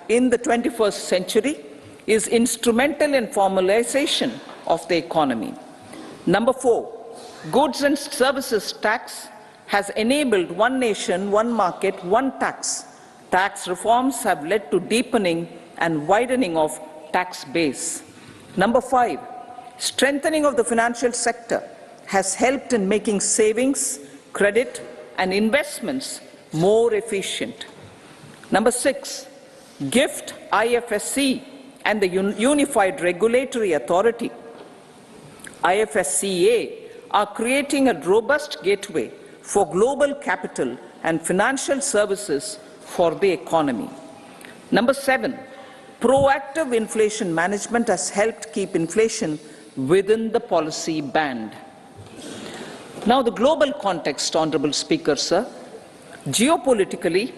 in the 21st century is instrumental in formalization of the economy. Number 4, goods and services tax has enabled one nation, one market, one tax. Tax reforms have led to deepening and widening of tax base. Number 5, strengthening of the financial sector has helped in making savings, credit, and investments more efficient. Number 6, GIFT, IFSC, and the Unified Regulatory Authority, IFSCA, are creating a robust gateway for global capital and financial services for the economy. Number 7, proactive inflation management has helped keep inflation within the policy band. Now, the global context, Honorable Speaker, sir. Geopolitically,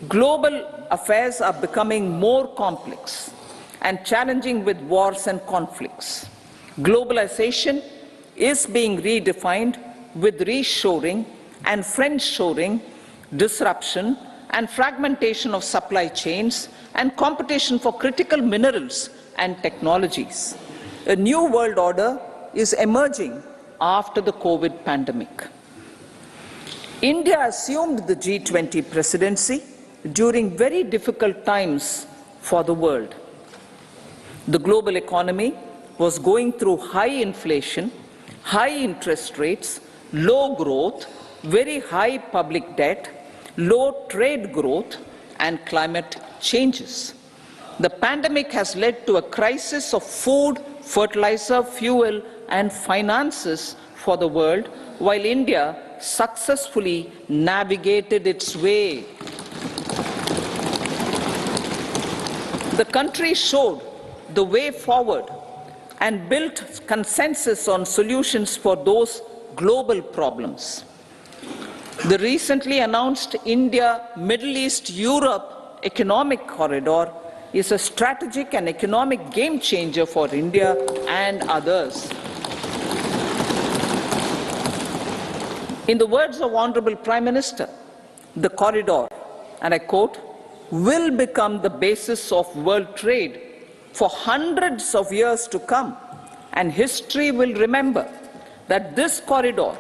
global affairs are becoming more complex and challenging with wars and conflicts. Globalization is being redefined with reshoring and friendshoring, disruption and fragmentation of supply chains and competition for critical minerals and technologies. A new world order is emerging after the COVID pandemic. India assumed the G20 presidency during very difficult times for the world. The global economy was going through high inflation, high interest rates, low growth, very high public debt, low trade growth, and climate changes. The pandemic has led to a crisis of food, fertilizer, fuel, and finances for the world, while India successfully navigated its way. The country showed the way forward and built consensus on solutions for those global problems. The recently announced India-Middle East-Europe economic corridor is a strategic and economic game changer for India and others. In the words of Honorable Prime Minister, the corridor, and I quote, will become the basis of world trade for hundreds of years to come, and history will remember that this corridor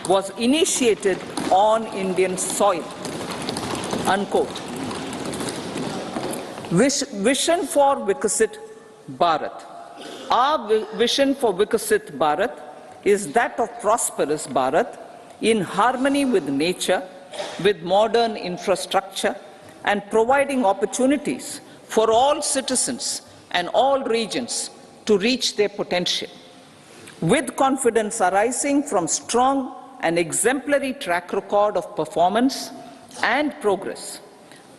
was initiated on Indian soil, unquote. Vision for Vikasit Bharat. Our vision for Vikasit Bharat is that of prosperous Bharat in harmony with nature, with modern infrastructure, and providing opportunities for all citizens and all regions to reach their potential. With confidence arising from strong and exemplary track record of performance and progress,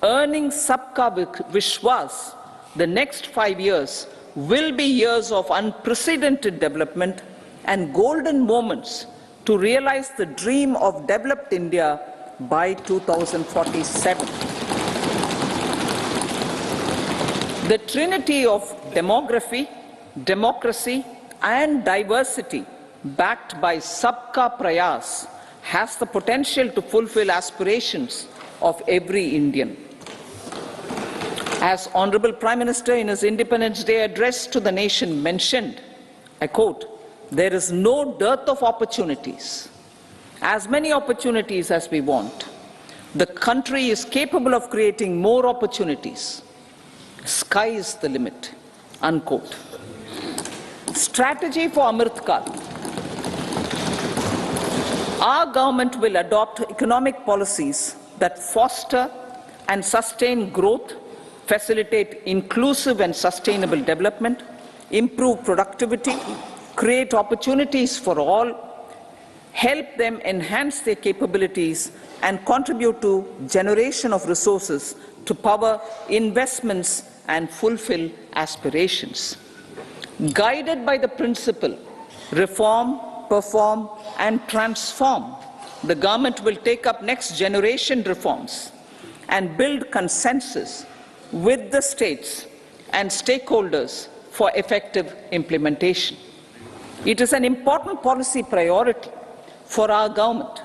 earning Sabka Vishwas, the next 5 years will be years of unprecedented development and golden moments to realize the dream of developed India by 2047. The trinity of demography, democracy, and diversity backed by Sabka Prayas has the potential to fulfill aspirations of every Indian. As Honorable Prime Minister in his Independence Day address to the nation mentioned, I quote, there is no dearth of opportunities, as many opportunities as we want. The country is capable of creating more opportunities. Sky is the limit, unquote. Strategy for Amrit Kal. Our government will adopt economic policies that foster and sustain growth, facilitate inclusive and sustainable development, improve productivity, create opportunities for all, help them enhance their capabilities, and contribute to generation of resources to power investments and fulfill aspirations. Guided by the principle, reform, perform, and transform, the government will take up next generation reforms and build consensus with the states and stakeholders for effective implementation. It is an important policy priority for our government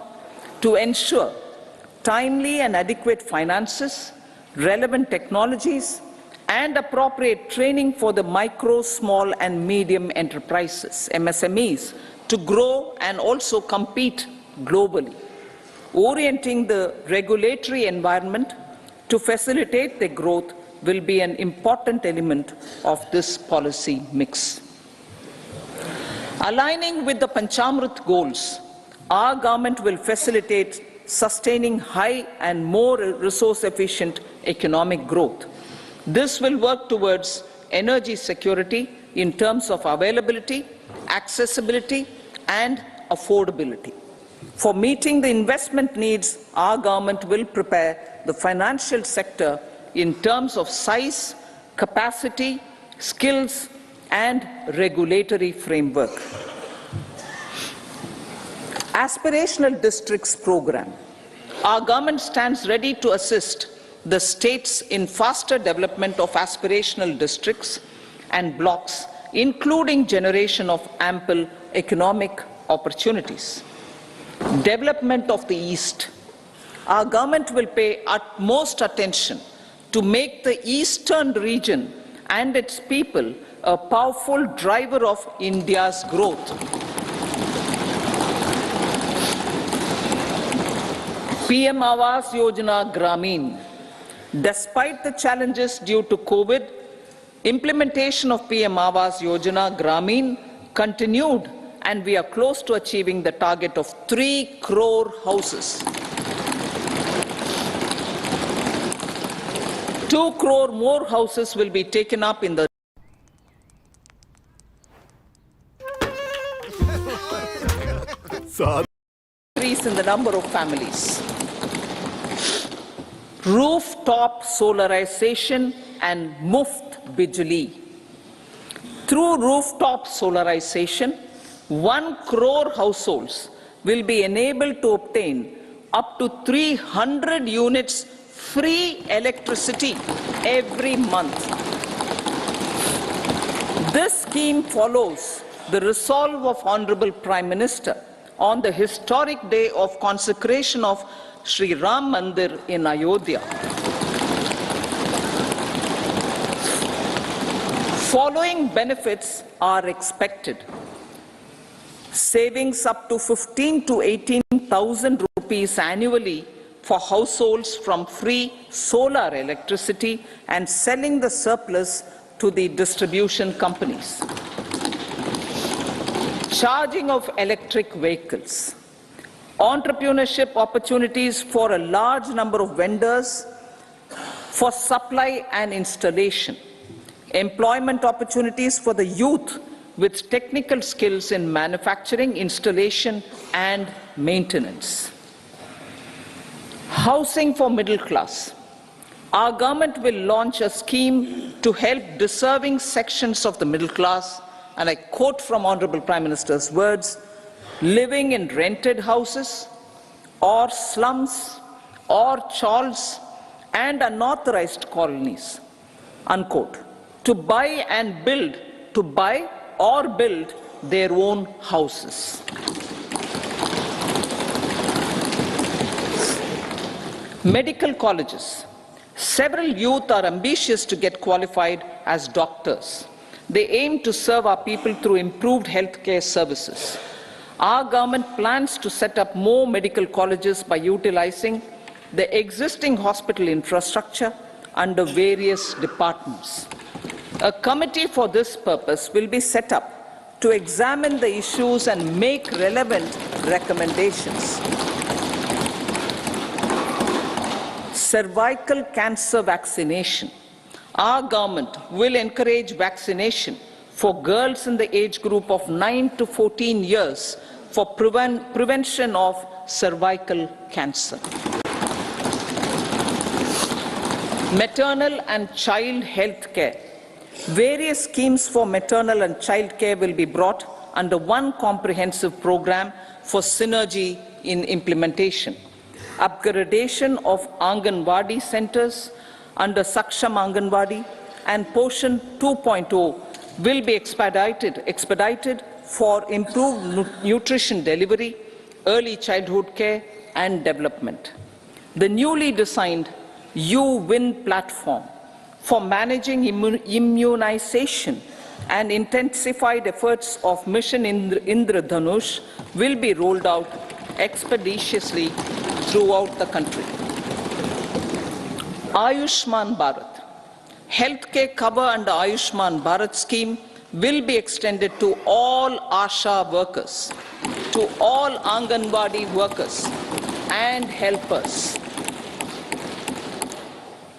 to ensure timely and adequate finances, relevant technologies, and appropriate training for the micro, small and medium enterprises, MSMEs, to grow and also compete globally. Orienting the regulatory environment to facilitate their growth will be an important element of this policy mix. Aligning with the Panchamrit goals, our government will facilitate sustaining high and more resource-efficient economic growth. This will work towards energy security in terms of availability, accessibility, and affordability. For meeting the investment needs, our government will prepare the financial sector in terms of size, capacity, skills, and regulatory framework. Aspirational Districts Program. Our government stands ready to assist the states in faster development of aspirational districts and blocks, including generation of ample economic opportunities. Development of the East. Our government will pay utmost attention to make the eastern region and its people a powerful driver of India's growth. PM Awas Yojana Gramin. Despite the challenges due to COVID, implementation of PM Awas Yojana Gramin continued, and we are close to achieving the target of 3 crore houses. 2 crore more houses will be taken up in the increase in the number of families. Rooftop solarization and Muft Bijli. Through rooftop solarization, 1 crore households will be enabled to obtain up to 300 units free electricity every month. This scheme follows the resolve of Honorable Prime Minister on the historic day of consecration of Sri Ram Mandir in Ayodhya. Following benefits are expected. Savings up to 15 to 18,000 rupees annually for households from free solar electricity and selling the surplus to the distribution companies. Charging of electric vehicles. Entrepreneurship opportunities for a large number of vendors for supply and installation. Employment opportunities for the youth with technical skills in manufacturing, installation, and maintenance. Housing for middle class. Our government will launch a scheme to help deserving sections of the middle class, and I quote from Honorable Prime Minister's words, living in rented houses or slums or chawls and unauthorized colonies, unquote, to buy or build their own houses. Medical colleges. Several youth are ambitious to get qualified as doctors. They aim to serve our people through improved healthcare services. Our government plans to set up more medical colleges by utilizing the existing hospital infrastructure under various departments. A committee for this purpose will be set up to examine the issues and make relevant recommendations. Cervical cancer vaccination. Our government will encourage vaccination for girls in the age group of 9 to 14 years for prevention of cervical cancer. Maternal and child health care. Various schemes for maternal and child care will be brought under one comprehensive program for synergy in implementation. Upgradation of Anganwadi centers under Saksham Anganwadi and Poshan 2.0 will be expedited for improved nutrition delivery, early childhood care and development. The newly designed You Win platform for managing immunization and intensified efforts of Mission Indradhanush will be rolled out expeditiously throughout the country. Ayushman Bharat. Healthcare cover under Ayushman Bharat scheme will be extended to all ASHA workers, to all Anganwadi workers and helpers.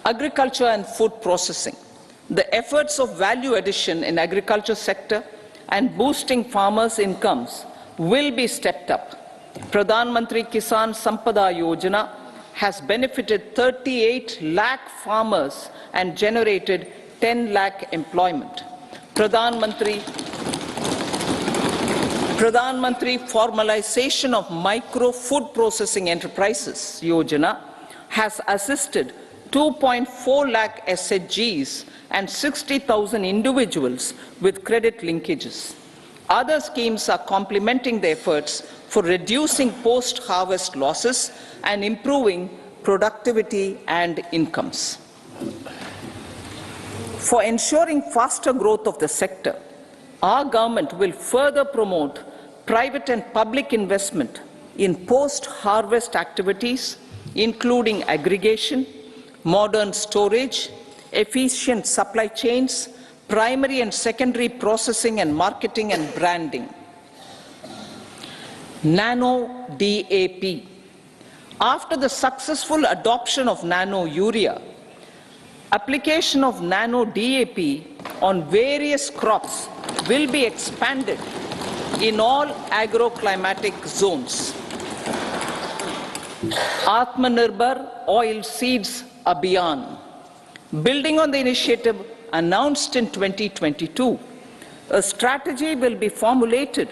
Agriculture and food processing. The efforts of value addition in agriculture sector and boosting farmers' incomes will be stepped up. Pradhan Mantri Kisan Sampada Yojana has benefited 38 lakh farmers and generated 10 lakh employment. Pradhan Mantri Formalization of Micro Food Processing Enterprises Yojana has assisted 2.4 lakh SHGs and 60,000 individuals with credit linkages. Other schemes are complementing the efforts for reducing post-harvest losses and improving productivity and incomes. For ensuring faster growth of the sector, our government will further promote private and public investment in post-harvest activities, including aggregation, modern storage, efficient supply chains, primary and secondary processing and marketing and branding. Nano DAP. After the successful adoption of nano urea, application of nano DAP on various crops will be expanded in all agroclimatic zones. Atmanirbhar Oilseeds Abhiyan. Building on the initiative announced in 2022, a strategy will be formulated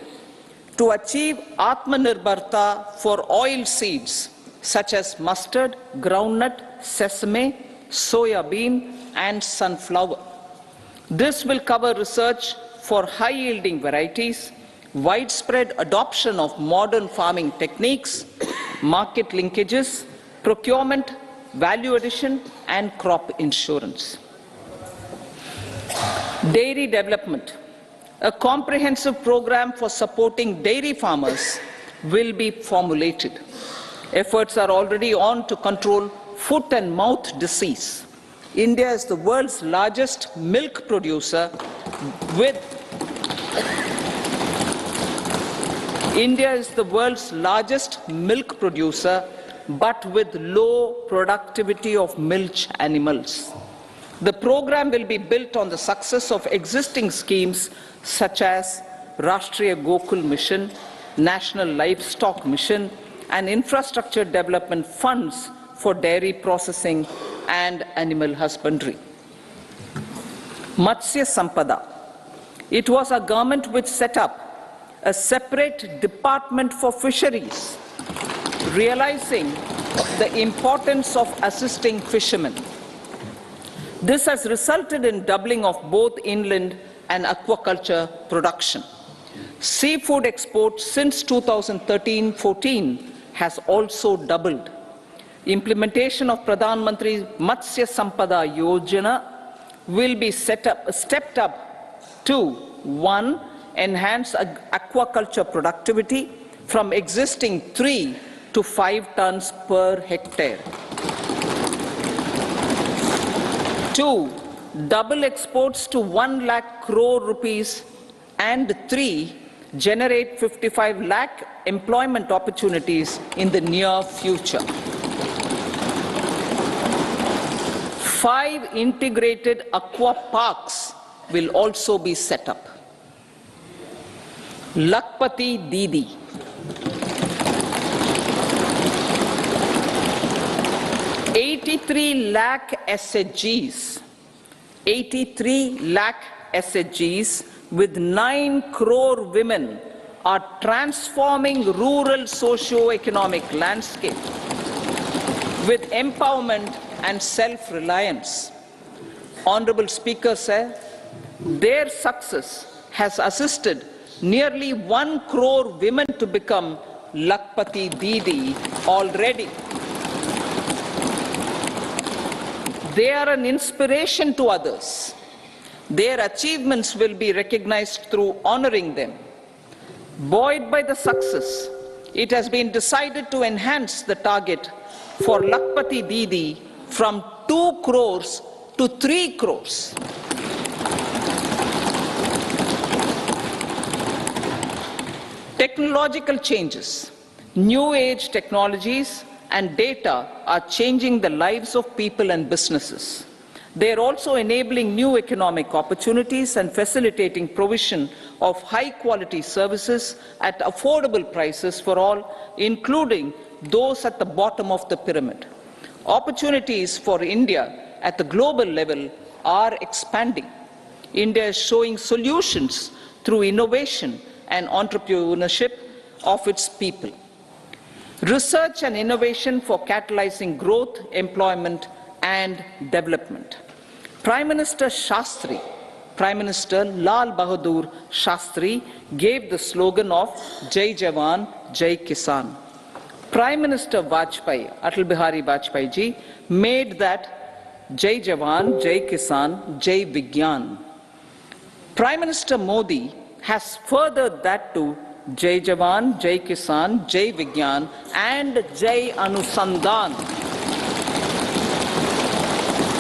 to achieve Atmanirbharta for oil seeds such as mustard, groundnut, sesame, soya bean, and sunflower. This will cover research for high-yielding varieties, widespread adoption of modern farming techniques, market linkages, procurement, value addition, and crop insurance. Dairy development. A comprehensive program for supporting dairy farmers will be formulated. Efforts are already on to control foot and mouth disease. India is the world's largest milk producer with but with low productivity of milch animals. The program will be built on the success of existing schemes such as Rashtriya Gokul Mission, National Livestock Mission, and infrastructure development funds for dairy processing and animal husbandry. Matsya Sampada. It was our government which set up a separate department for fisheries, realizing the importance of assisting fishermen. This has resulted in doubling of both inland and aquaculture production. Seafood exports since 2013-14 has also doubled. Implementation of Pradhan Mantri Matsya Sampada Yojana will be stepped up to 1. Enhance aquaculture productivity from existing 3 to 5 tons per hectare. 2. Double exports to 1 lakh crore rupees, and 3. Generate 55 lakh employment opportunities in the near future. 5 integrated aqua parks will also be set up. Lakpati Didi. 83 lakh SHGs. 83 lakh SHGs with 9 crore women are transforming rural socio-economic landscape with empowerment and self-reliance. Honorable Speaker said, their success has assisted nearly 1 crore women to become Lakpati Didi already. They are an inspiration to others. Their achievements will be recognized through honoring them. Buoyed by the success, it has been decided to enhance the target for Lakpati Didi from 2 crores to 3 crores. Technological changes, new age technologies and data are changing the lives of people and businesses. They are also enabling new economic opportunities and facilitating provision of high-quality services at affordable prices for all, including those at the bottom of the pyramid. Opportunities for India at the global level are expanding. India is showing solutions through innovation and entrepreneurship of its people. Research and innovation for catalyzing growth, employment, and development. Prime Minister Shastri, Prime Minister Lal Bahadur Shastri gave the slogan of Jai Jawan, Jai Kisan. Prime Minister Vajpayee, Atal Bihari Vajpayee ji, made that Jai Jawan, Jai Kisan, Jai Vigyan. Prime Minister Modi has furthered that to Jai Jawan, Jai Kisan, Jai Vigyan and Jai Anusandhan,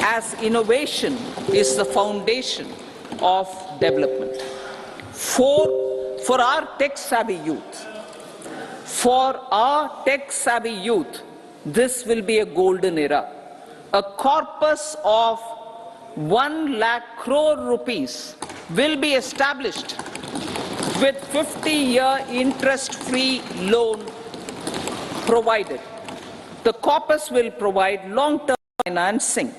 as innovation is the foundation of development. For our tech-savvy youth, this will be a golden era. A corpus of 1 lakh crore rupees will be established with 50-year interest-free loan provided. The corpus will provide long-term financing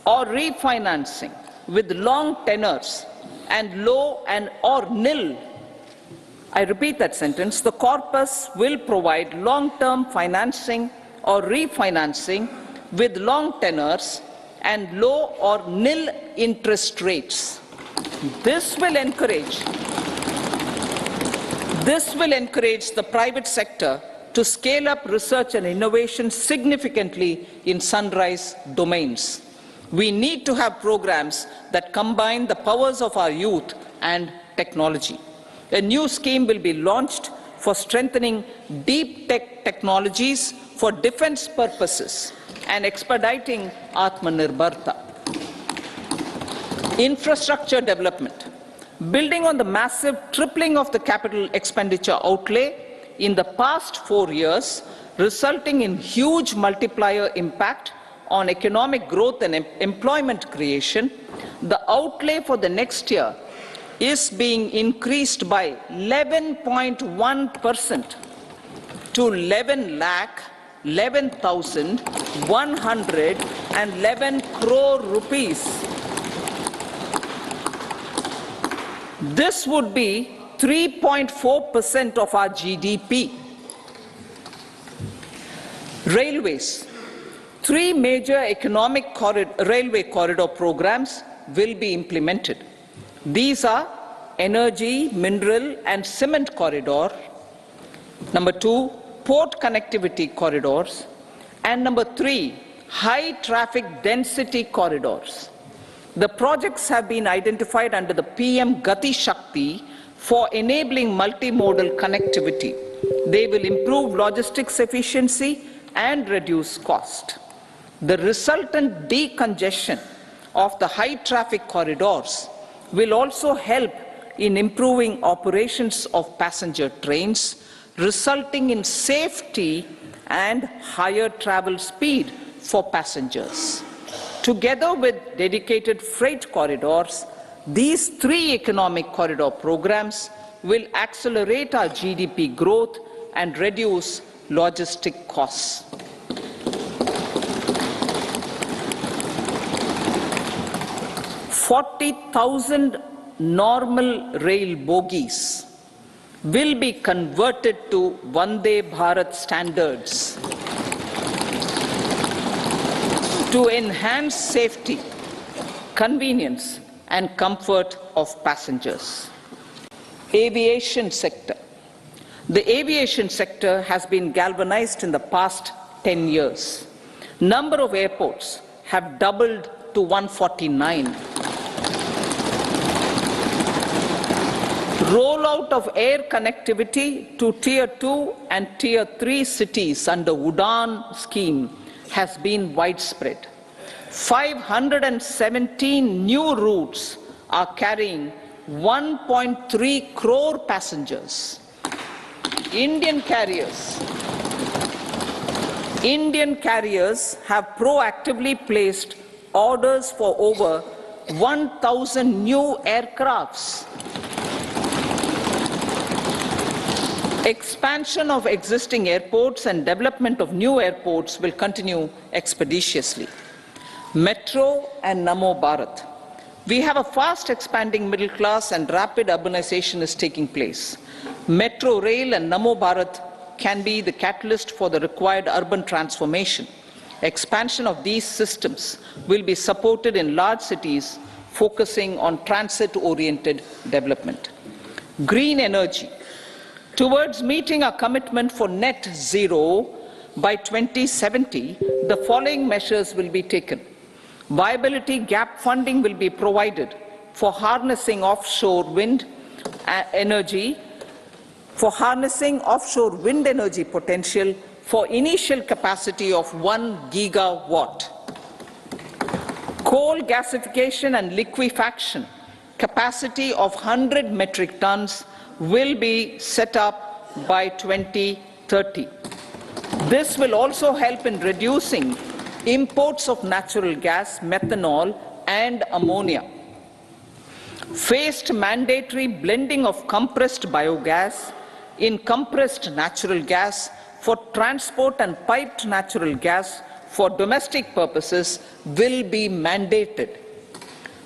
or refinancing with long tenors and low and or nil. I repeat that sentence. The corpus will provide long-term financing or refinancing with long tenors and low or nil interest rates. This will encourage the private sector to scale up research and innovation significantly in sunrise domains. We need to have programs that combine the powers of our youth and technology. A new scheme will be launched for strengthening deep tech technologies for defense purposes and expediting Atmanirbharta. Infrastructure development. Building on the massive tripling of the capital expenditure outlay in the past 4 years, resulting in huge multiplier impact on economic growth and employment creation, the outlay for the next year is being increased by 11.1% to 11,11,111 crore rupees. This would be 3.4% of our GDP. Railways. 3 major economic railway corridor programs will be implemented. These are Energy, Mineral and Cement Corridor, number 2, Port Connectivity Corridors, and number 3, High Traffic Density Corridors. The projects have been identified under the PM Gati Shakti for enabling multimodal connectivity. They will improve logistics efficiency and reduce cost. The resultant decongestion of the high traffic corridors will also help in improving operations of passenger trains, resulting in safety and higher travel speed for passengers. Together with dedicated freight corridors, these 3 economic corridor programs will accelerate our GDP growth and reduce logistic costs. 40,000 normal rail bogies will be converted to Vande Bharat standards to enhance safety, convenience and comfort of passengers. Aviation sector. The aviation sector has been galvanized in the past 10 years. Number of airports have doubled to 149. Rollout of air connectivity to Tier 2 and Tier 3 cities under UDAN scheme has been widespread. 517 new routes are carrying 1.3 crore passengers. Indian carriers have proactively placed orders for over 1,000 new aircrafts. Expansion of existing airports and development of new airports will continue expeditiously. Metro and Namo Bharat. We have a fast expanding middle class and rapid urbanization is taking place. Metro rail and Namo Bharat can be the catalyst for the required urban transformation. Expansion of these systems will be supported in large cities focusing on transit-oriented development. Green energy. Towards meeting our commitment for net zero by 2070, the following measures will be taken. Viability gap funding will be provided for harnessing offshore wind energy, potential for initial capacity of 1 gigawatt. Coal gasification and liquefaction capacity of 100 metric tons will be set up by 2030. This will also help in reducing imports of natural gas, methanol, and ammonia. Phased mandatory blending of compressed biogas in compressed natural gas for transport and piped natural gas for domestic purposes will be mandated.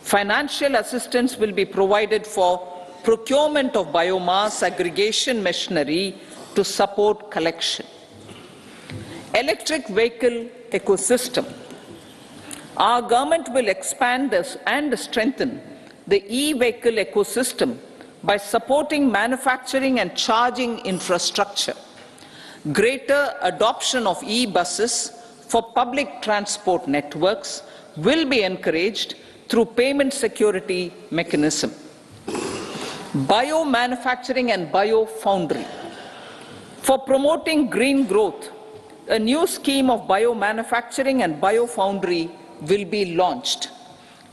Financial assistance will be provided for procurement of biomass aggregation machinery to support collection. Electric vehicle ecosystem. Our government will expand this and strengthen the e-vehicle ecosystem by supporting manufacturing and charging infrastructure. Greater adoption of e-buses for public transport networks will be encouraged through payment security mechanism. Biomanufacturing and biofoundry. For promoting green growth, a new scheme of biomanufacturing and biofoundry will be launched.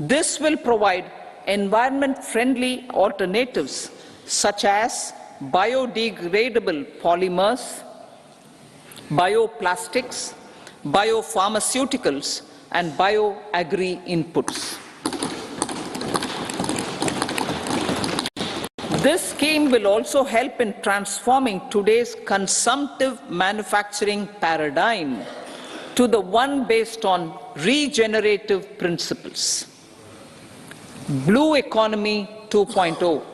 This will provide environment-friendly alternatives such as biodegradable polymers, bioplastics, biopharmaceuticals, and bioagri inputs. This scheme will also help in transforming today's consumptive manufacturing paradigm to the one based on regenerative principles. Blue Economy 2.0.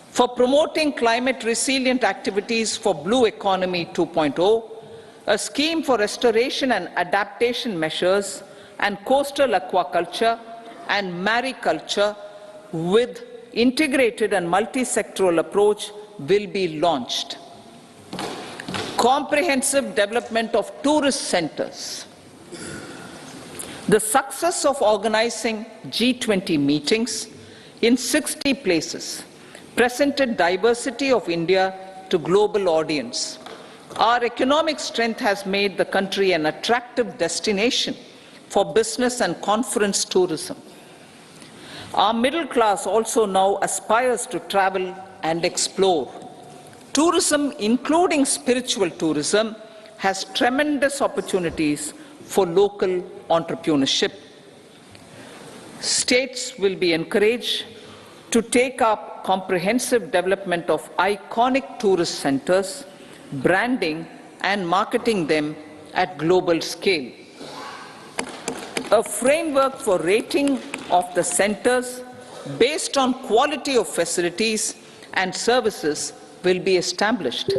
For promoting climate-resilient activities for Blue Economy 2.0, a scheme for restoration and adaptation measures and coastal aquaculture and mariculture with integrated and multi-sectoral approach will be launched. Comprehensive development of tourist centers. The success of organizing G20 meetings in 60 places presented diversity of India to global audience. Our economic strength has made the country an attractive destination for business and conference tourism. Our middle class also now aspires to travel and explore. Tourism, including spiritual tourism, has tremendous opportunities for local entrepreneurship. States will be encouraged to take up comprehensive development of iconic tourist centers, branding and marketing them at global scale. A framework for rating of the centers based on quality of facilities and services will be established.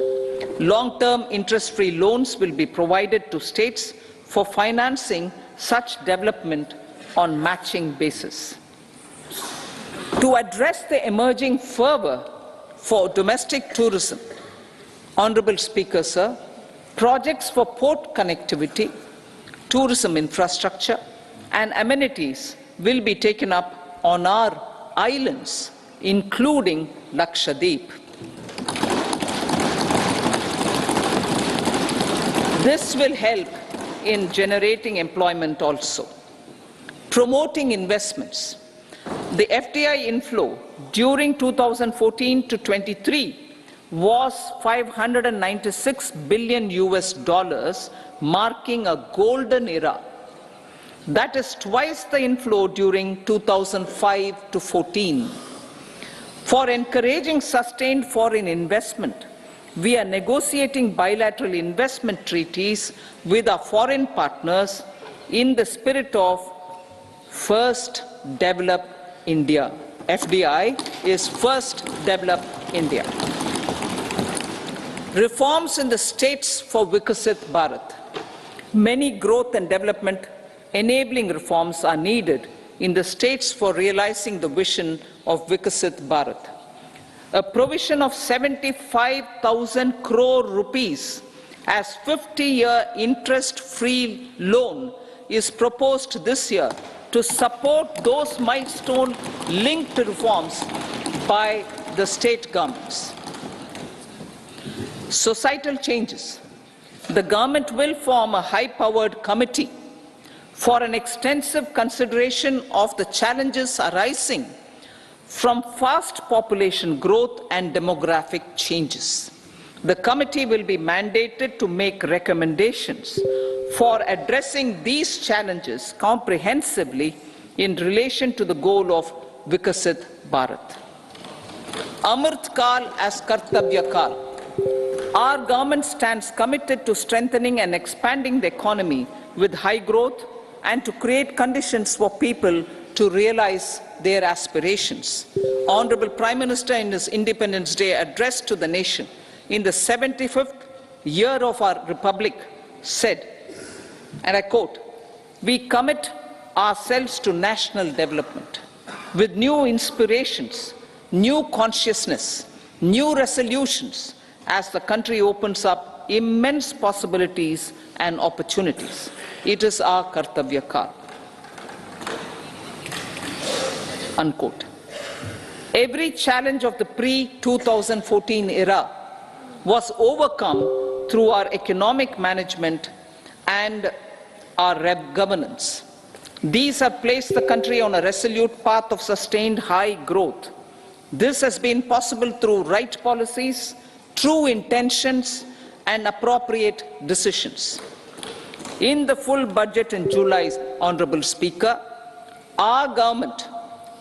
Long-term interest-free loans will be provided to states for financing such development on matching basis. To address the emerging fervor for domestic tourism, Honorable Speaker, sir, projects for port connectivity, tourism infrastructure, and amenities will be taken up on our islands, including Lakshadweep. This will help in generating employment also. Promoting investments. The FDI inflow during 2014 to 23 was $596 billion, marking a golden era. That is twice the inflow during 2005 to 14. For encouraging sustained foreign investment, we are negotiating bilateral investment treaties with our foreign partners in the spirit of First Develop India. FDI is First Develop India. Reforms in the states for Vikasit Bharat. Many growth and development enabling reforms are needed in the states for realizing the vision of Vikasit Bharat. A provision of 75,000 crore rupees as 50-year interest-free loan is proposed this year to support those milestone-linked reforms by the state governments. Societal changes. The government will form a high-powered committee for an extensive consideration of the challenges arising from fast population growth and demographic changes. The committee will be mandated to make recommendations for addressing these challenges comprehensively in relation to the goal of Vikasit Bharat. Amrit Kal as Kartavya Kal. Our government stands committed to strengthening and expanding the economy with high growth and to create conditions for people to realize their aspirations. Honorable Prime Minister in his Independence Day address to the nation in the 75th year of our Republic said, and I quote, "We commit ourselves to national development with new inspirations, new consciousness, new resolutions as the country opens up immense possibilities and opportunities. It is our Kartavya Kal." Unquote. Every challenge of the pre-2014 era was overcome through our economic management and our governance. These have placed the country on a resolute path of sustained high growth. This has been possible through right policies, true intentions, and appropriate decisions. In the full budget in July, Honorable Speaker, our government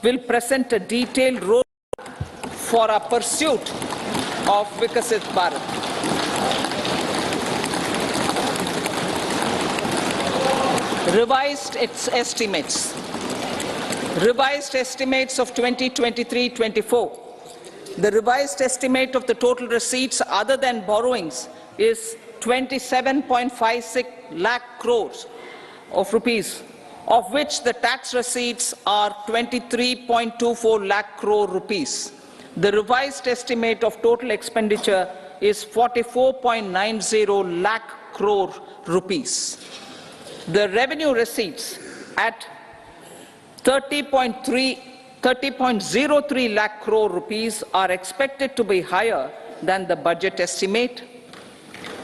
will present a detailed roadmap for our pursuit of Vikasit Bharat. Revised estimates of 2023-24. The revised estimate of the total receipts other than borrowings is 27.56 lakh crores of rupees, of which the tax receipts are 23.24 lakh crore rupees. The revised estimate of total expenditure is 44.90 lakh crore rupees. The revenue receipts at 30.03 lakh crore rupees are expected to be higher than the budget estimate,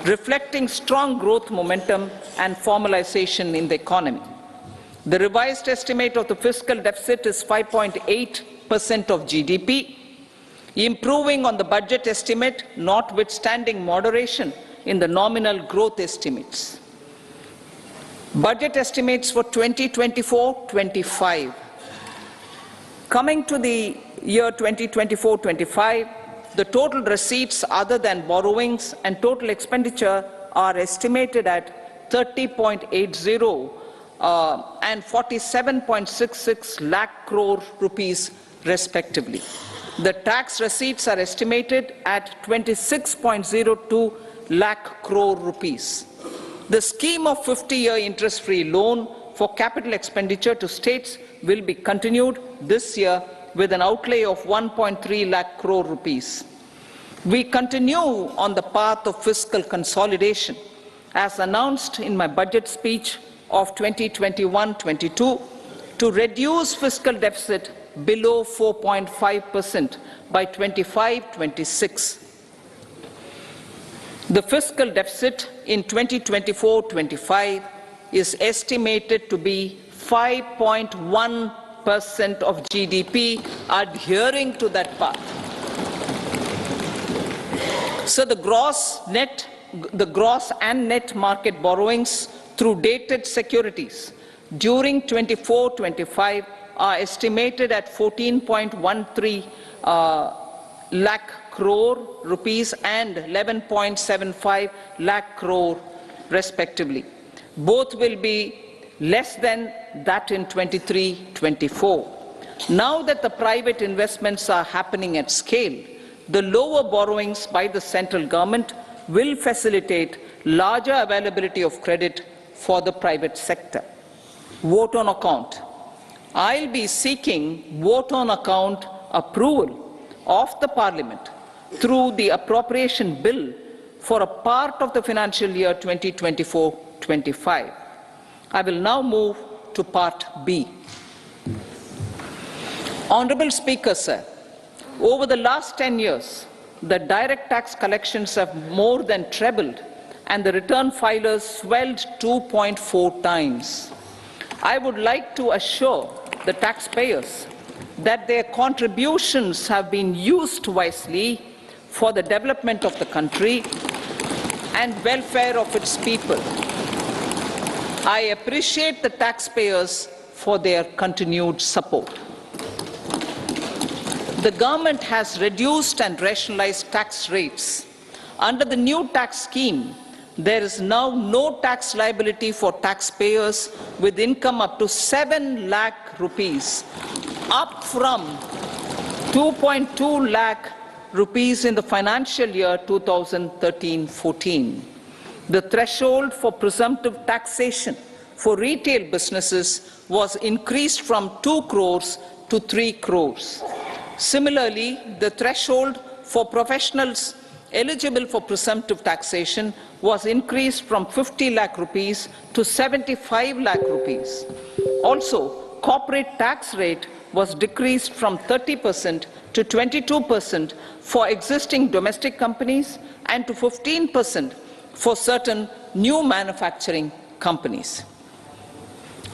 reflecting strong growth momentum and formalization in the economy. The revised estimate of the fiscal deficit is 5.8% of GDP, improving on the budget estimate, notwithstanding moderation in the nominal growth estimates. Budget estimates for 2024-25. Coming to the year 2024-25, the total receipts other than borrowings and total expenditure are estimated at 30.80 and 47.66 lakh crore rupees respectively. The tax receipts are estimated at 26.02 lakh crore rupees. The scheme of 50-year interest-free loan for capital expenditure to states will be continued this year with an outlay of 1.3 lakh crore rupees. We continue on the path of fiscal consolidation. As announced in my budget speech of 2021-22 to reduce fiscal deficit below 4.5% by 25-26. The fiscal deficit in 2024-25 is estimated to be 5.1% of GDP, adhering to that path. So the gross and net market borrowings through dated securities during 24-25 are estimated at 14.13 lakh crore rupees and 11.75 lakh crore respectively. Both will be less than that in 23-24. Now that the private investments are happening at scale, the lower borrowings by the central government will facilitate larger availability of credit for the private sector. Vote on account. I'll be seeking vote on account approval of the Parliament through the appropriation bill for a part of the financial year 2024-25. I will now move to Part B. Honourable Speaker, sir, over the last 10 years, the direct tax collections have more than trebled and the return filers swelled 2.4 times. I would like to assure the taxpayers that their contributions have been used wisely for the development of the country and welfare of its people. I appreciate the taxpayers for their continued support. The government has reduced and rationalized tax rates. Under the new tax scheme, there is now no tax liability for taxpayers with income up to 7 lakh rupees, up from 2.2 lakh rupees in the financial year 2013-14. The threshold for presumptive taxation for retail businesses was increased from 2 crores to 3 crores. Similarly, the threshold for professionals eligible for presumptive taxation was increased from 50 lakh rupees to 75 lakh rupees. Also, corporate tax rate was decreased from 30% to 22% for existing domestic companies and to 15% for certain new manufacturing companies.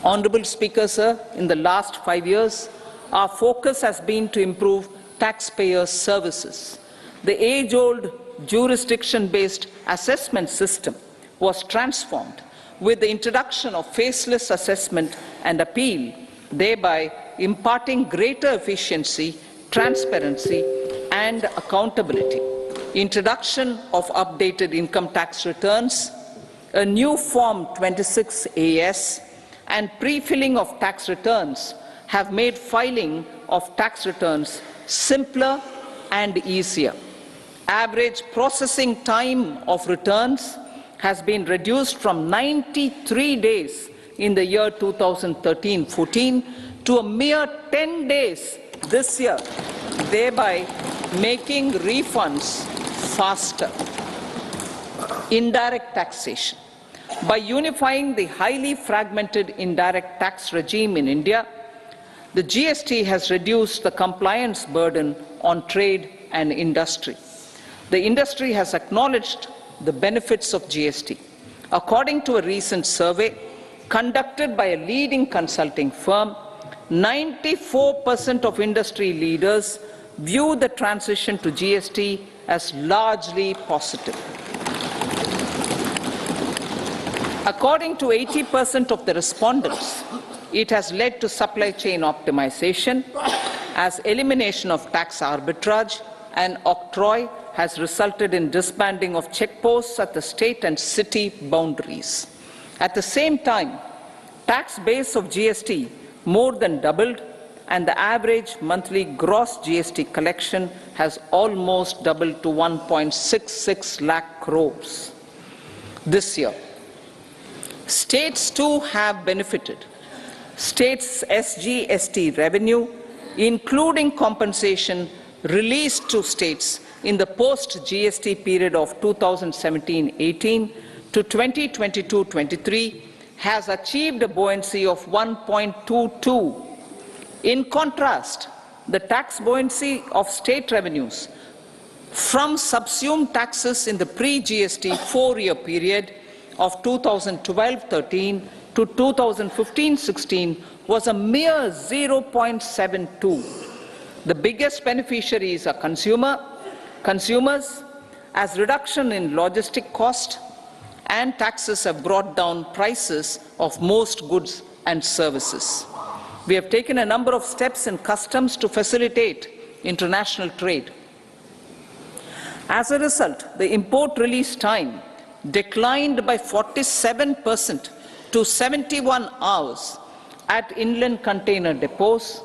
Honourable Speaker, sir, in the last 5 years, our focus has been to improve taxpayer services. The age-old jurisdiction-based assessment system was transformed with the introduction of faceless assessment and appeal, thereby imparting greater efficiency, transparency, and accountability. Introduction of updated income tax returns, a new Form 26AS, and pre-filling of tax returns have made filing of tax returns simpler and easier. Average processing time of returns has been reduced from 93 days in the year 2013-14 to a mere 10 days this year, thereby making refunds faster. Indirect taxation. By unifying the highly fragmented indirect tax regime in India, the GST has reduced the compliance burden on trade and industry. The industry has acknowledged the benefits of GST. According to a recent survey conducted by a leading consulting firm, 94% of industry leaders view the transition to GST as largely positive. According to 80% of the respondents, it has led to supply chain optimization, as elimination of tax arbitrage and octroi has resulted in disbanding of checkposts at the state and city boundaries. At the same time, tax base of GST more than doubled, and the average monthly gross GST collection has almost doubled to 1.66 lakh crores this year. States too have benefited. States' SGST revenue, including compensation released to states in the post-GST period of 2017-18 to 2022-23, has achieved a buoyancy of 1.22. In contrast, the tax buoyancy of state revenues from subsumed taxes in the pre-GST four-year period of 2012-13 to 2015-16 was a mere 0.72. The biggest beneficiaries are consumers, as reduction in logistic cost and taxes have brought down prices of most goods and services. We have taken a number of steps in customs to facilitate international trade. As a result, the import release time declined by 47% to 71 hours at inland container depots,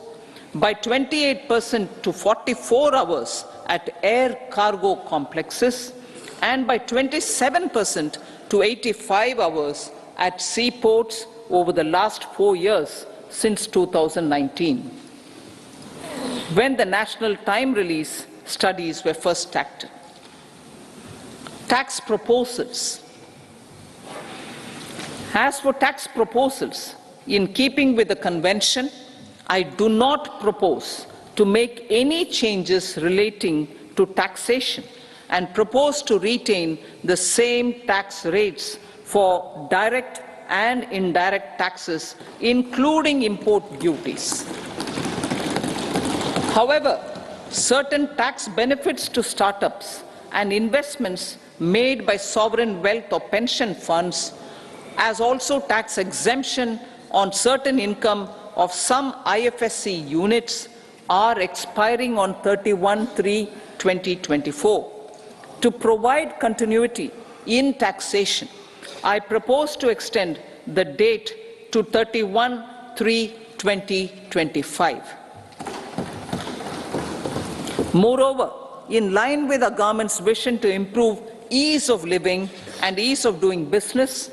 by 28% to 44 hours at air cargo complexes, and by 27% to 85 hours at seaports over the last 4 years since 2019, when the national time release studies were first started. Tax proposals. As for tax proposals, in keeping with the convention, I do not propose to make any changes relating to taxation and propose to retain the same tax rates for direct and indirect taxes, including import duties. However, certain tax benefits to startups and investments made by sovereign wealth or pension funds, as also tax exemption on certain income of some IFSC units, are expiring on 31/3/2024. To provide continuity in taxation, I propose to extend the date to 31/3/2025. Moreover, in line with the government's vision to improve ease of living and ease of doing business,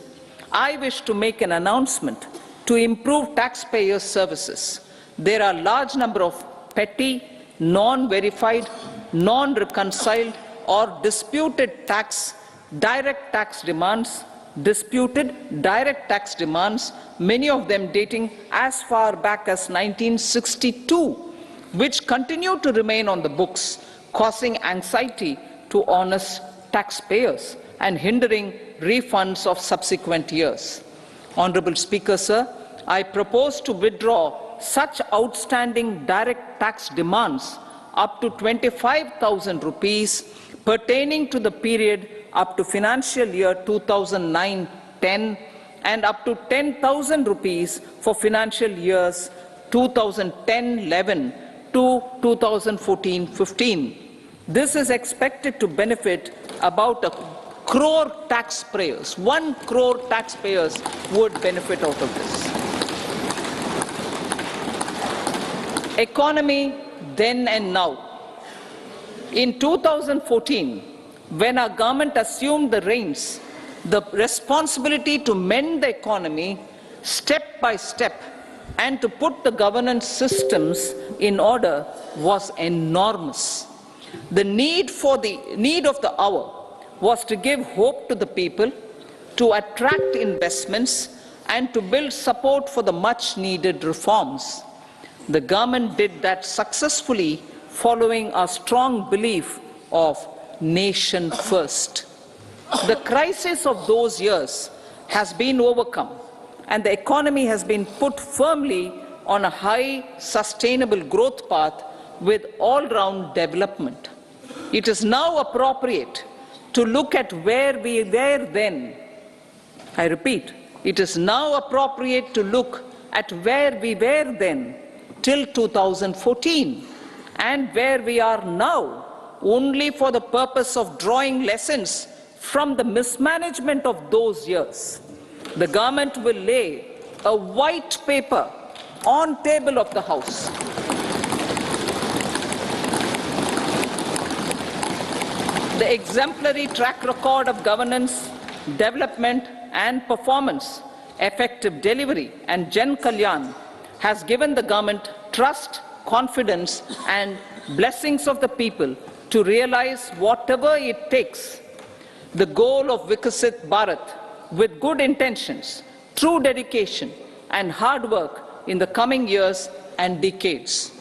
I wish to make an announcement to improve taxpayer services. There are a large number of petty, non-verified, non-reconciled, or disputed direct tax demands, many of them dating as far back as 1962, which continue to remain on the books, causing anxiety to honest taxpayers and hindering refunds of subsequent years. Honorable Speaker, sir, I propose to withdraw such outstanding direct tax demands up to 25,000 rupees pertaining to the period up to financial year 2009-10 and up to 10,000 rupees for financial years 2010-11 to 2014-15. This is expected to benefit about 1 crore taxpayers. 1 crore taxpayers would benefit out of this. Economy then and now. In 2014, when our government assumed the reins, the responsibility to mend the economy step by step and to put the governance systems in order was enormous. The need of the hour was to give hope to the people, to attract investments, and to build support for the much-needed reforms. The government did that successfully, following a strong belief of nation first. The crisis of those years has been overcome, and the economy has been put firmly on a high, sustainable growth path with all-round development. It is now appropriate to look at where we were then. I repeat, it is now appropriate to look at where we were then till 2014 and where we are now, only for the purpose of drawing lessons from the mismanagement of those years. The government will lay a white paper on table of the House. The exemplary track record of governance, development and performance, effective delivery and Jan Kalyan has given the government trust, confidence and blessings of the people to realize whatever it takes. The goal of Vikasit Bharat, with good intentions, true dedication and hard work in the coming years and decades.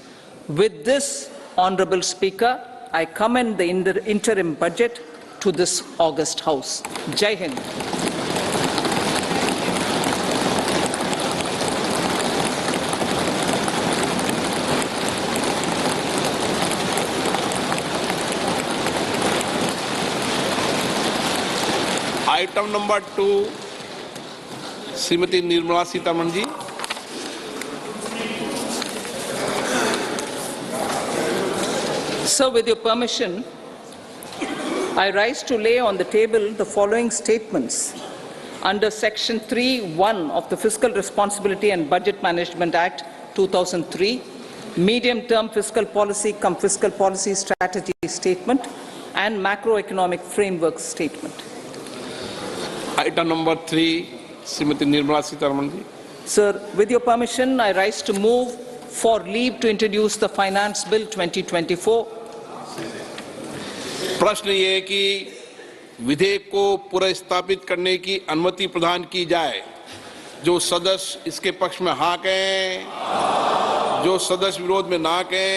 With this, Honorable Speaker, I commend the interim budget to this august House. Jai Hind. Item number 2 Shrimati Nirmala Sitharaman ji. Sir, with your permission, I rise to lay on the table the following statements under Section 3(1) of the Fiscal Responsibility and Budget Management Act 2003, Medium-Term Fiscal Policy cum Fiscal Policy Strategy Statement and Macroeconomic Framework Statement. Item number 3, Srimati Nirmala Sitharaman ji. Sir, with your permission, I rise to move for leave to introduce the Finance Bill 2024. प्रश्न ये है कि विधेयक को पुनर्स्थापित करने की अनुमति प्रदान की जाए। जो सदस्य इसके पक्ष में हाँ कहें, जो सदस्य विरोध में ना कहें।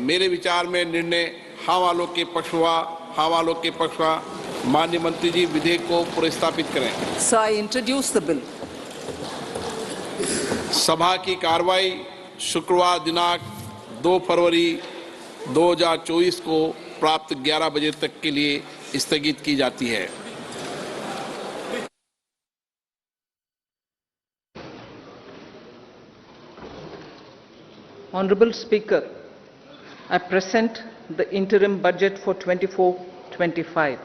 मेरे विचार में निर्णय हाँ वालों के पक्ष हुआ, हाँ वालों के पक्ष हुआ। माननीय मंत्री जी विधेयक को पुनर्स्थापित करें। Sir, I introduce the bill. सभा की कार्रवाई शुक्रवार दिनांक 2 फरवरी 2024 को प्राप्त 11 बजे तक के लिए स्थगित की जाती है। Honorable Speaker, I present the interim budget for 24-25.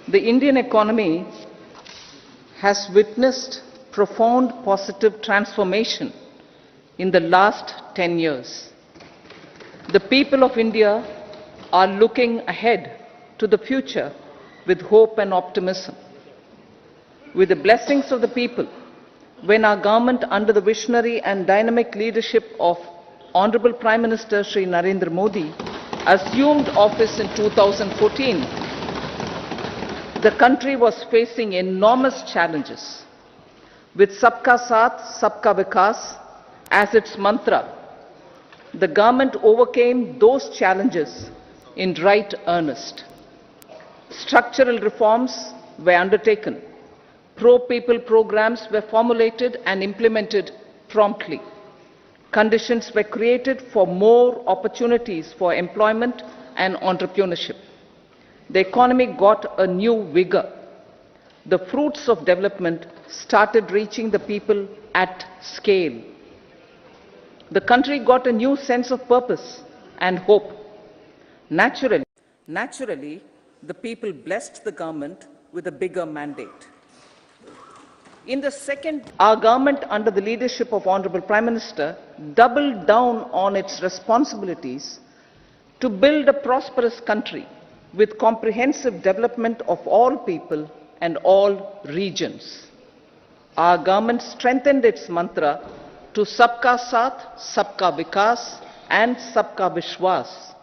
The Indian economy has witnessed profound positive transformation in the last 10 years. The people of India are looking ahead to the future with hope and optimism. With the blessings of the people, when our government under the visionary and dynamic leadership of Honorable Prime Minister Shri Narendra Modi assumed office in 2014, the country was facing enormous challenges. With Sabka Saath, Sabka Vikas as its mantra, the government overcame those challenges in right earnest. Structural reforms were undertaken. Pro-people programs were formulated and implemented promptly. Conditions were created for more opportunities for employment and entrepreneurship. The economy got a new vigor. The fruits of development started reaching the people at scale. The country got a new sense of purpose and hope. Naturally, the people blessed the government with a bigger mandate. In the second, our government under the leadership of Honorable Prime Minister doubled down on its responsibilities to build a prosperous country with comprehensive development of all people and all regions. Our government strengthened its mantra to Sabka Saath, Sabka Vikas and Sabka Vishwas.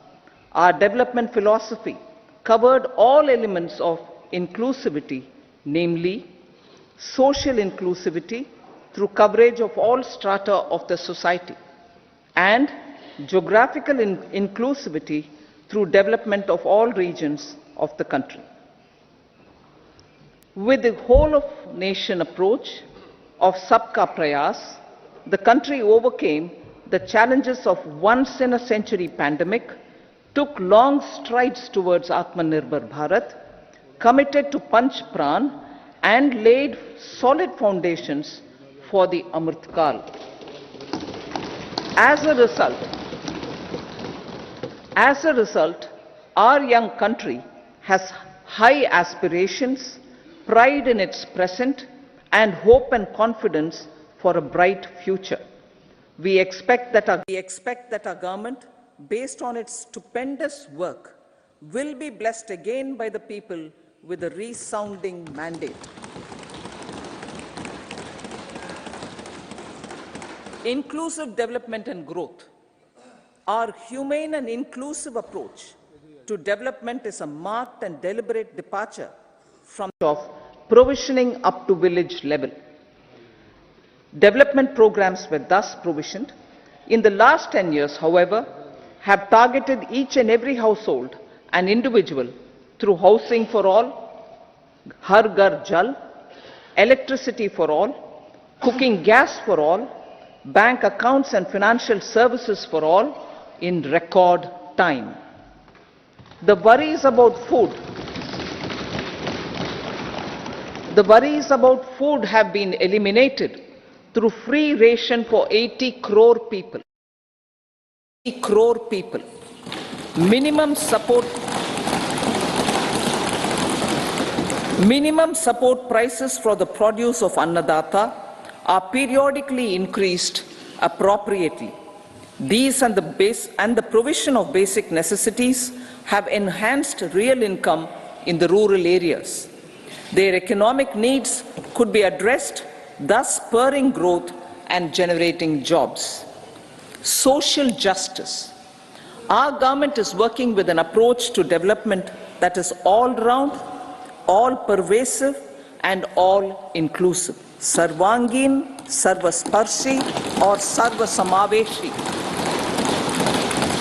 Our development philosophy covered all elements of inclusivity, namely social inclusivity through coverage of all strata of the society and geographical inclusivity through development of all regions of the country. With the whole of nation approach of Sabka Prayas, the country overcame the challenges of once in a century pandemic, took long strides towards Atmanirbhar Bharat, committed to Panch Pran and laid solid foundations for the Amrit Kal. As a result, our young country has high aspirations, pride in its present, and hope and confidence for a bright future. We expect that our government, based on its stupendous work, will be blessed again by the people with a resounding mandate. Inclusive development and growth. Our humane and inclusive approach to development is a marked and deliberate departure from of provisioning up to village level. Development programs were thus provisioned. In the last 10 years, however, have targeted each and every household and individual through housing for all, Har Ghar Jal, electricity for all, cooking gas for all, bank accounts and financial services for all in record time. The worries about food have been eliminated through free ration for 80 crore people. 80 crore people. Minimum support prices for the produce of Annadata are periodically increased appropriately. These and the provision of basic necessities have enhanced real income in the rural areas. Their economic needs could be addressed, thus spurring growth and generating jobs. Social justice. Our government is working with an approach to development that is all-round, all-pervasive and all-inclusive. Sarvangin, Sarvasparshi or Sarvasamaveshi.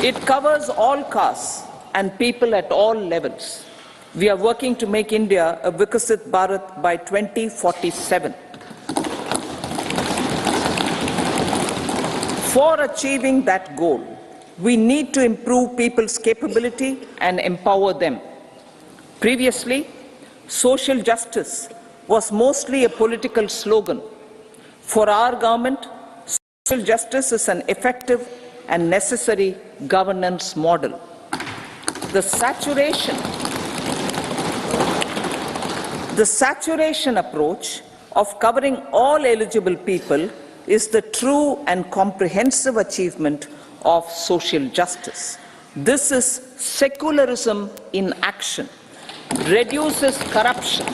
It covers all castes and people at all levels. We are working to make India a Vikasit Bharat by 2047. For achieving that goal, we need to improve people's capability and empower them. Previously, social justice was mostly a political slogan. For our government, social justice is an effective and necessary governance model. The saturation approach of covering all eligible people is the true and comprehensive achievement of social justice. This is secularism in action, reduces corruption,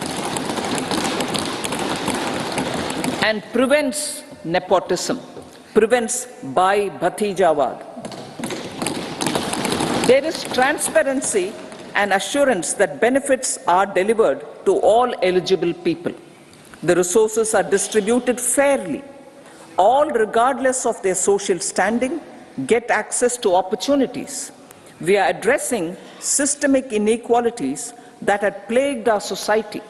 and prevents nepotism, prevents Bhai Bhatijawad. There is transparency and assurance that benefits are delivered to all eligible people. The resources are distributed fairly. All, regardless of their social standing, get access to opportunities. We are addressing systemic inequalities that had plagued our society.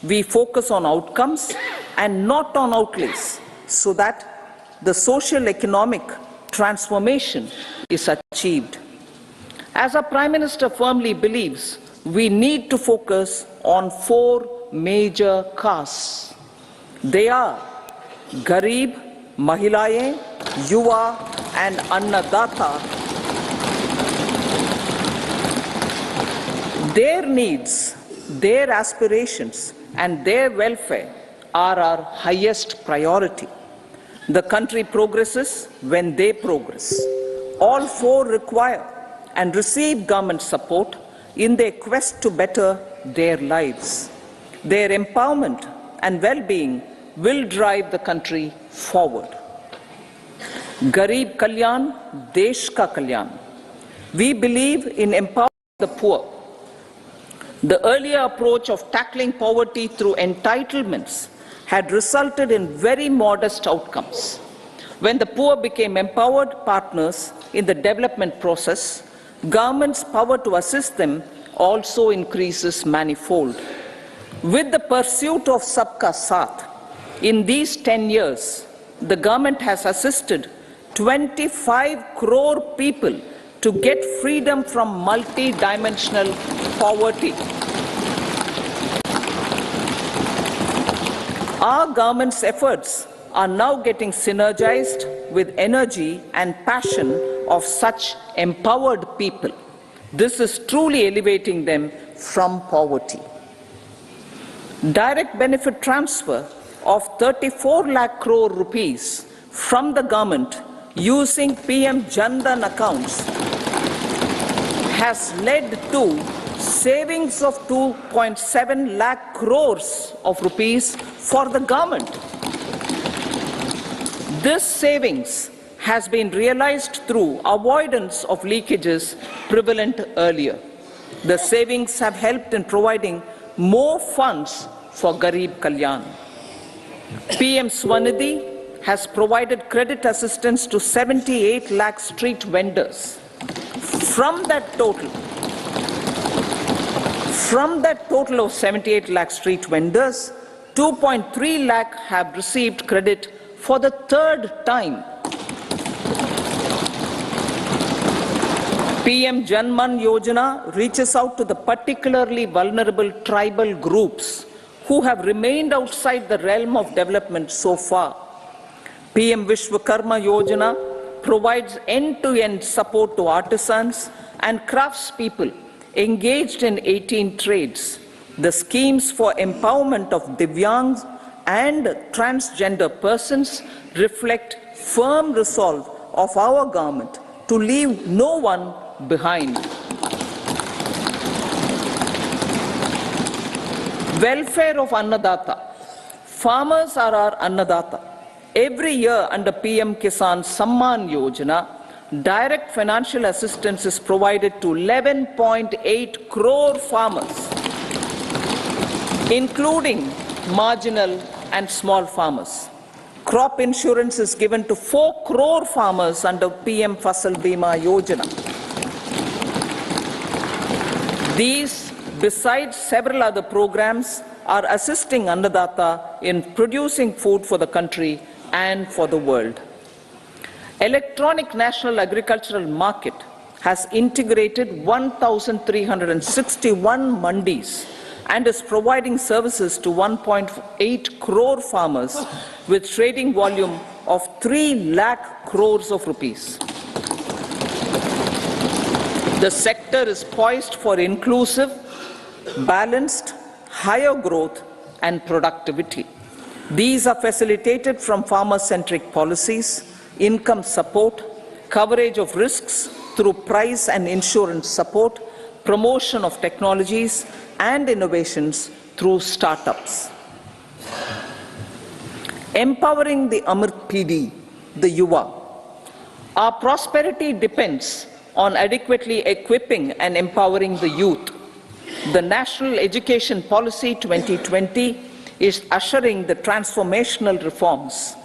We focus on outcomes and not on outlays, so that the social economic transformation is achieved. As our Prime Minister firmly believes, we need to focus on 4 major castes. They are Garib, Mahilaye, Yuva and Annadata. Their needs, their aspirations and their welfare are our highest priority. The country progresses when they progress. All 4 require and receive government support in their quest to better their lives. Their empowerment and well-being will drive the country forward. Garib Kalyan, Desh Ka Kalyan. We believe in empowering the poor. The earlier approach of tackling poverty through entitlements had resulted in very modest outcomes. When the poor became empowered partners in the development process, government's power to assist them also increases manifold. With the pursuit of Sabka Saath, in these 10 years, the government has assisted 25 crore people to get freedom from multi-dimensional poverty. Our government's efforts are now getting synergized with energy and passion of such empowered people. This is truly elevating them from poverty. Direct benefit transfer of 34 lakh crore rupees from the government using PM Jan Dhan accounts has led to savings of 2.7 lakh crores of rupees for the government. This savings has been realized through avoidance of leakages prevalent earlier. The savings have helped in providing more funds for Garib Kalyan. PM Swanidhi has provided credit assistance to 78 lakh street vendors. From that total of 78 lakh street vendors, 2.3 lakh have received credit for the third time. PM Janman Yojana reaches out to the particularly vulnerable tribal groups who have remained outside the realm of development so far. PM Vishwakarma Yojana provides end-to-end support to artisans and craftspeople engaged in 18 trades. The schemes for empowerment of Divyangs and transgender persons reflect firm resolve of our government to leave no one behind. Welfare of Annadata. Farmers are our Annadata. Every year under PM Kisan Samman Yojana, direct financial assistance is provided to 11.8 crore farmers, including marginal and small farmers. Crop insurance is given to 4 crore farmers under PM Fasal Bima Yojana. These, besides several other programs, are assisting Annadata in producing food for the country and for the world. Electronic National Agricultural Market has integrated 1,361 mandis and is providing services to 1.8 crore farmers with trading volume of 3 lakh crores of rupees. The sector is poised for inclusive, balanced, higher growth and productivity. These are facilitated from farmer-centric policies, income support, coverage of risks through price and insurance support, promotion of technologies and innovations through startups. Empowering the Amrit PD, the Yuva. Our prosperity depends on adequately equipping and empowering the youth. The National Education Policy 2020 is ushering the transformational reforms.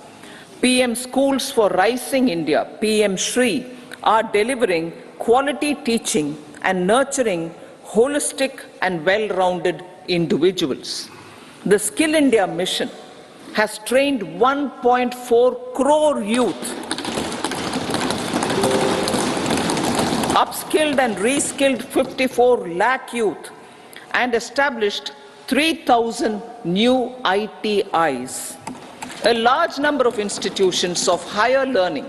PM Schools for Rising India, PM Shri, are delivering quality teaching and nurturing holistic and well-rounded individuals. The Skill India mission has trained 1.4 crore youth, upskilled and reskilled 54 lakh youth, and established 3,000 new ITIs. A large number of institutions of higher learning,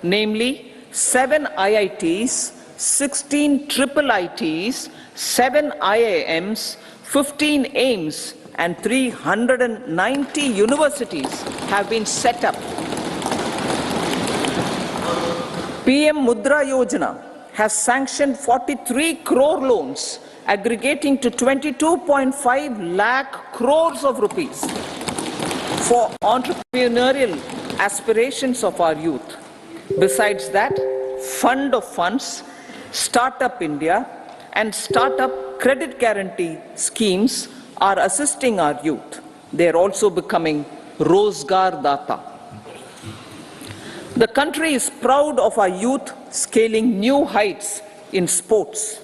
namely 7 IITs, 16 triple ITs, 7 IIMs, 15 AIMS, and 390 universities have been set up. PM Mudra Yojana has sanctioned 43 crore loans aggregating to 22.5 lakh crores of rupees for entrepreneurial aspirations of our youth. Besides that, Fund of Funds, Startup India, and Startup Credit Guarantee schemes are assisting our youth. They are also becoming Rozgar Data. The country is proud of our youth scaling new heights in sports.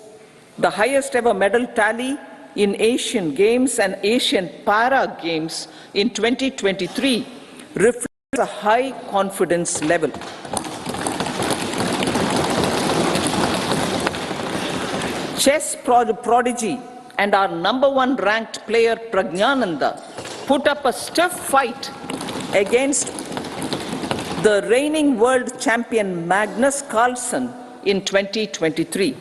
The highest ever medal tally in Asian Games and Asian Para Games in 2023 reflects a high confidence level. Chess prodigy and our #1 ranked player Pragyananda put up a stiff fight against the reigning world champion Magnus Carlsen in 2023.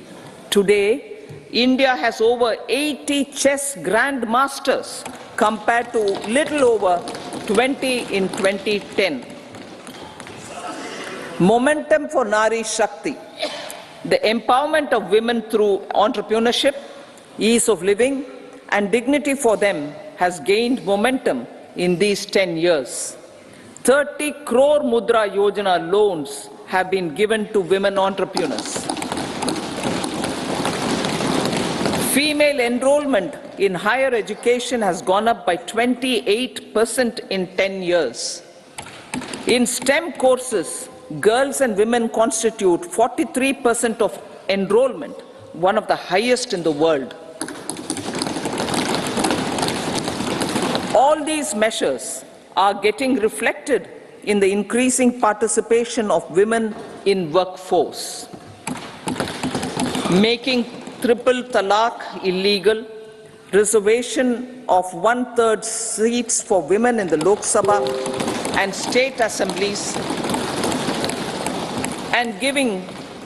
Today, India has over 80 chess grandmasters compared to little over 20 in 2010. Momentum for Nari Shakti. The empowerment of women through entrepreneurship, ease of living, and dignity for them has gained momentum in these 10 years. 30 crore Mudra Yojana loans have been given to women entrepreneurs. Female enrollment in higher education has gone up by 28% in 10 years. In STEM courses, girls and women constitute 43% of enrollment, one of the highest in the world. All these measures are getting reflected in the increasing participation of women in workforce. Making triple talaq illegal, reservation of 1/3 seats for women in the Lok Sabha and state assemblies, and giving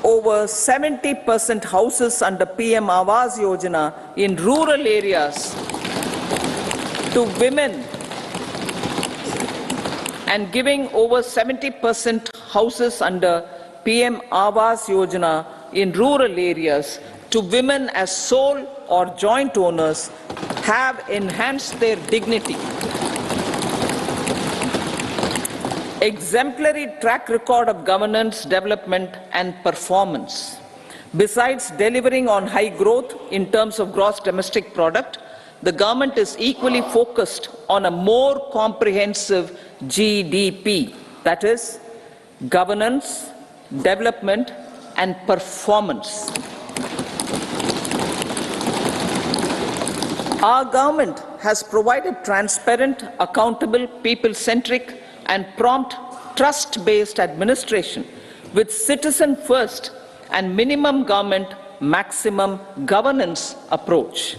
over 70% houses under PM Awas Yojana in rural areas to women, and giving over 70% houses under PM Awas Yojana in rural areas to women as sole or joint owners have enhanced their dignity. Exemplary track record of governance, development and performance. Besides delivering on high growth in terms of gross domestic product, the government is equally focused on a more comprehensive GDP, that is, governance, development and performance. Our government has provided transparent, accountable, people-centric and prompt, trust-based administration with citizen-first and minimum government, maximum governance approach.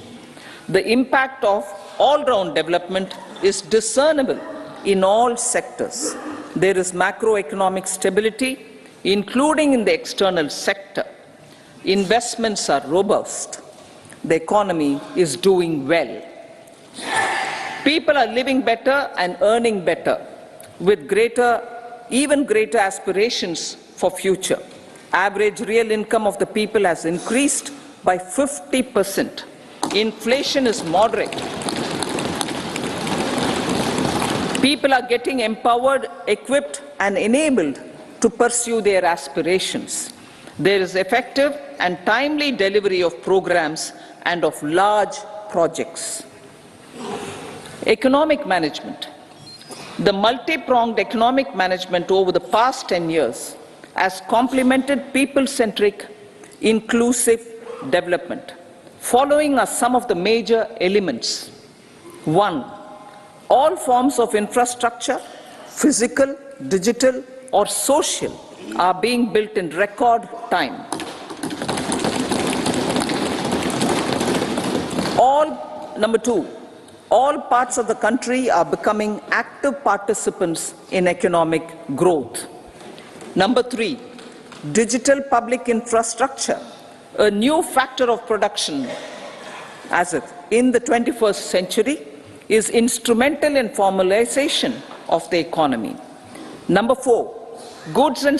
The impact of all-round development is discernible in all sectors. There is macroeconomic stability, including in the external sector. Investments are robust. The economy is doing well. People are living better and earning better, with even greater aspirations for future. Average real income of the people has increased by 50%. Inflation is moderate. People are getting empowered, equipped, and enabled to pursue their aspirations. There is effective and timely delivery of programs and of large projects. Economic management. The multi-pronged economic management over the past 10 years has complemented people-centric, inclusive development. Following are some of the major elements. 1. All forms of infrastructure, physical, digital, or social, are being built in record time. Number 2, all parts of the country are becoming active participants in economic growth. Number 3, digital public infrastructure, a new factor of production in the 21st century, is instrumental in formalization of the economy. Number 4, goods and